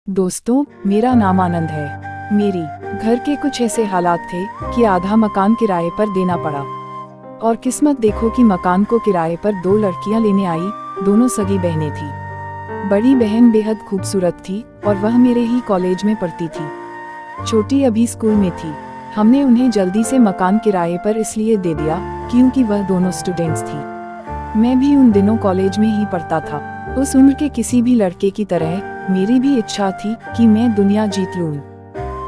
दोस्तों, मेरा नाम आनंद है। मेरी घर के कुछ ऐसे हालात थे कि आधा मकान किराए पर देना पड़ा। और किस्मत देखो कि मकान को किराए पर 2 लड़कियां लेने आई। दोनों सगी बहनें थी। बड़ी बहन बेहद खूबसूरत थी और वह मेरे ही कॉलेज में पढ़ती थी। छोटी अभी स्कूल में थी। हमने उन्हें जल्दी से मकान किराए पर इसलिए दे दिया क्योंकि वह दोनों स्टूडेंट्स थी। मैं भी उन दिनों कॉलेज में ही पढ़ता था। उस उम्र के किसी भी लड़के की तरह मेरी भी इच्छा थी कि मैं दुनिया जीत लूं।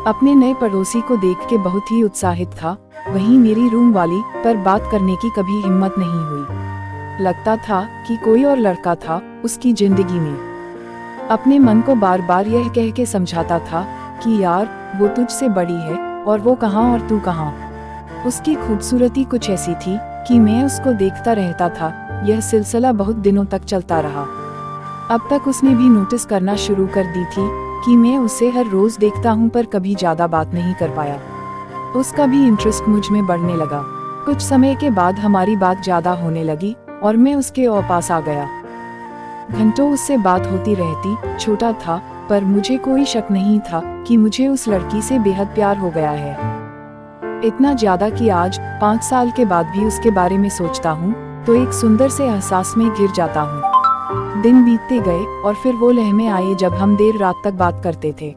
अपने नए पड़ोसी को देख के बहुत ही उत्साहित था। वहीं मेरी रूम वाली पर बात करने की कभी हिम्मत नहीं हुई। लगता था कि कोई और लड़का था उसकी जिंदगी में। अपने मन को बार बार यह कह के समझाता था कि यार, वो तुझसे बड़ी है और वो कहाँ और तू कहाँ। उसकी खूबसूरती कुछ ऐसी थी कि मैं उसको देखता रहता था। यह सिलसिला बहुत दिनों तक चलता रहा। अब तक उसने भी नोटिस करना शुरू कर दी थी कि मैं उसे हर रोज देखता हूँ पर कभी ज्यादा बात नहीं कर पाया। उसका भी इंटरेस्ट मुझ में बढ़ने लगा। कुछ समय के बाद हमारी बात ज्यादा होने लगी और मैं उसके और पास आ गया। घंटों उससे बात होती रहती। छोटा था पर मुझे कोई शक नहीं था कि मुझे उस लड़की से बेहद प्यार हो गया है। इतना ज्यादा कि आज 5 साल के बाद भी उसके बारे में सोचता हूँ तो एक सुंदर से एहसास में घिर जाता हूँ। दिन बीतते गए और फिर वो लम्हे आए जब हम देर रात तक बात करते थे।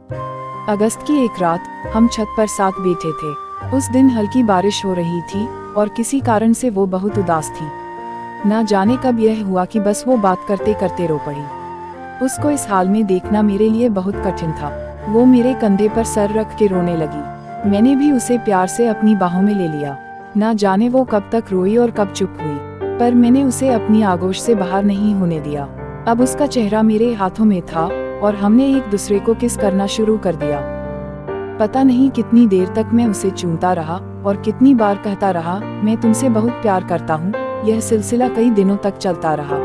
अगस्त की एक रात हम छत पर साथ बैठे थे। उस दिन हल्की बारिश हो रही थी और किसी कारण से वो बहुत उदास थी। ना जाने कब यह हुआ कि बस वो बात करते करते रो पड़ी। उसको इस हाल में देखना मेरे लिए बहुत कठिन था। वो मेरे कंधे पर सर रख के रोने लगी। मैंने भी उसे प्यार से अपनी बाहों में ले लिया। ना जाने वो कब तक रोई और कब चुप हुई, पर मैंने उसे अपनी आगोश से बाहर नहीं होने दिया। अब उसका चेहरा मेरे हाथों में था और हमने एक दूसरे को किस करना शुरू कर दिया। पता नहीं कितनी देर तक मैं उसे चूमता रहा और कितनी बार कहता रहा, मैं तुमसे बहुत प्यार करता हूँ। यह सिलसिला कई दिनों तक चलता रहा।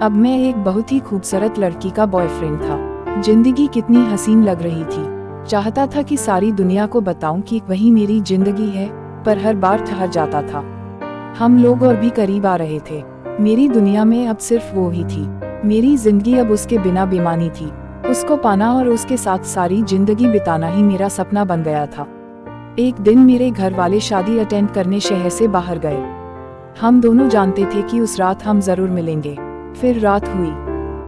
अब मैं एक बहुत ही खूबसूरत लड़की का बॉयफ्रेंड था। जिंदगी कितनी हसीन लग रही थी। चाहता था कि सारी दुनिया को बताऊं कि वही मेरी जिंदगी है, पर हर बार ठहर जाता था। हम लोग और भी करीब आ रहे थे। मेरी दुनिया में अब सिर्फ वो ही थी। मेरी जिंदगी अब उसके बिना बेमानी थी। उसको पाना और उसके साथ सारी जिंदगी बिताना ही मेरा सपना बन गया था। एक दिन मेरे घर वाले शादी अटेंड करने शहर से बाहर गए। हम दोनों जानते थे कि उस रात हम जरूर मिलेंगे। फिर रात हुई।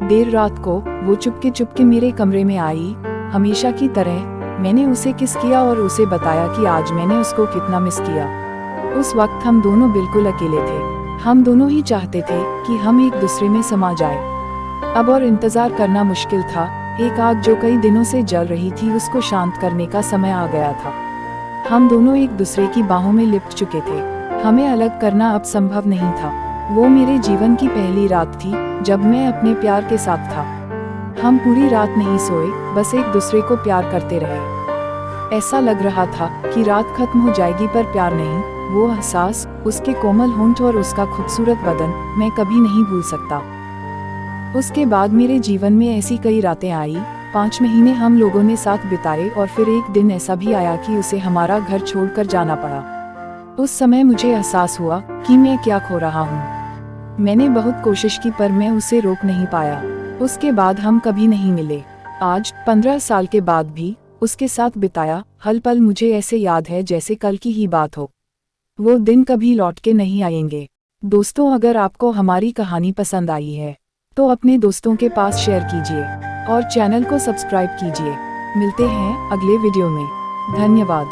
देर रात को वो चुपके मेरे कमरे में आई। हमेशा की तरह मैंने उसे किस किया और उसे बताया कि आज मैंने उसको कितना मिस किया। उस वक्त हम दोनों बिल्कुल अकेले थे। हम दोनों ही चाहते थे कि हम एक दूसरे में समा जाए। अब और इंतजार करना मुश्किल था। एक आग जो कई दिनों से जल रही थी, उसको शांत करने का समय आ गया था। हम दोनों एक दूसरे की बाहों में लिपट चुके थे। हमें अलग करना अब संभव नहीं था। वो मेरे जीवन की पहली रात थी जब मैं अपने प्यार के साथ था। हम पूरी रात नहीं सोए, बस एक दूसरे को प्यार करते रहे। ऐसा लग रहा था कि रात खत्म हो जाएगी पर प्यार नहीं। वो एहसास, उसके कोमल होंठ और उसका खूबसूरत बदन मैं कभी नहीं भूल सकता। उसके बाद मेरे जीवन में ऐसी कई रातें आई। 5 महीने हम लोगों ने साथ बिताए और फिर एक दिन ऐसा भी आया कि उसे हमारा घर छोड़कर जाना पड़ा। उस समय मुझे एहसास हुआ कि मैं क्या खो रहा हूँ। मैंने बहुत कोशिश की पर मैं उसे रोक नहीं पाया। उसके बाद हम कभी नहीं मिले। आज 15 साल के बाद भी उसके साथ बिताया हर पल मुझे ऐसे याद है जैसे कल की ही बात हो। वो दिन कभी लौट के नहीं आएंगे। दोस्तों, अगर आपको हमारी कहानी पसंद आई है तो अपने दोस्तों के पास शेयर कीजिए और चैनल को सब्सक्राइब कीजिए। मिलते हैं अगले वीडियो में। धन्यवाद।